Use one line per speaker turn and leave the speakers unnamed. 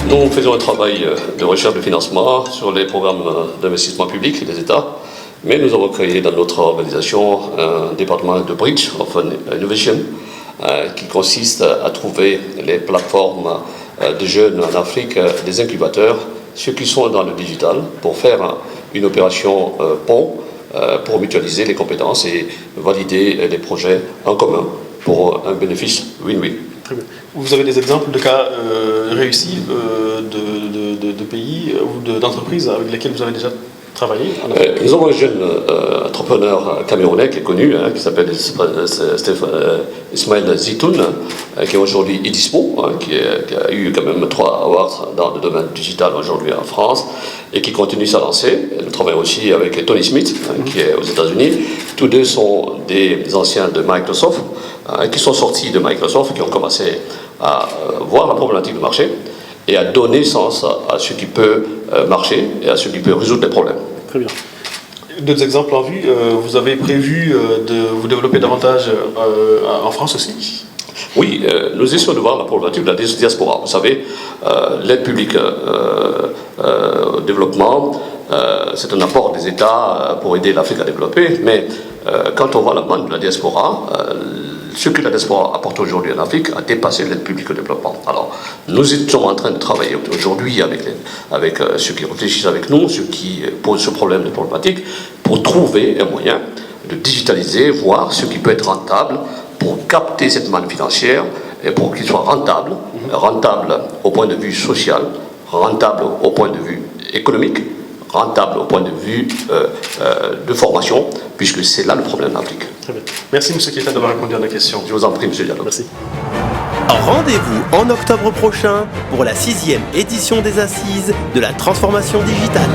Nous faisons un travail de recherche de financement sur les programmes d'investissement public des États, mais nous avons créé dans notre organisation un département de Bridge of Innovation qui consiste à trouver les plateformes de jeunes en Afrique, des incubateurs, ceux qui sont dans le digital, pour faire une opération pont, pour mutualiser les compétences et valider les projets en commun pour un bénéfice win-win.
Vous avez des exemples de cas réussis de pays ou d'entreprises avec lesquelles vous avez déjà travaillé?
Nous avons un jeune entrepreneur camerounais qui est connu, qui s'appelle Ismaël Zitoun, qui est aujourd'hui Edispo, qui a eu quand même 3 awards dans le domaine digital aujourd'hui en France et qui continue sa lancée. Nous travaillons aussi avec Tony Smith, qui est aux États-Unis. Tous deux sont des anciens de Microsoft, qui sont sortis de Microsoft, qui ont commencé à voir la problématique du marché et à donner sens à ce qui peut marcher et à ce qui peut résoudre les problèmes.
Très bien. D'autres exemples en vue, vous avez prévu de vous développer davantage en France aussi?
Oui, nous essayons de voir la problématique de la diaspora. Vous savez, l'aide publique au développement, c'est un apport des États pour aider l'Afrique à développer, mais quand on voit la manne de la diaspora, ce que la diaspora apporte aujourd'hui en Afrique a dépassé l'aide publique au développement. Alors, nous sommes en train de travailler aujourd'hui avec ceux qui réfléchissent avec nous, ceux qui posent ce problème de problématique, pour trouver un moyen de digitaliser, voir ce qui peut être rentable pour capter cette manne financière et pour qu'il soit rentable, rentable au point de vue social, rentable au point de vue économique, rentable au point de vue de formation, puisque c'est là le problème d'Afrique.
Très bien. Merci M. Keita d'avoir répondu à nos questions.
Je vous en prie, M. Diallo.
Merci.
Rendez-vous en octobre prochain pour la 6e édition des Assises de la transformation digitale.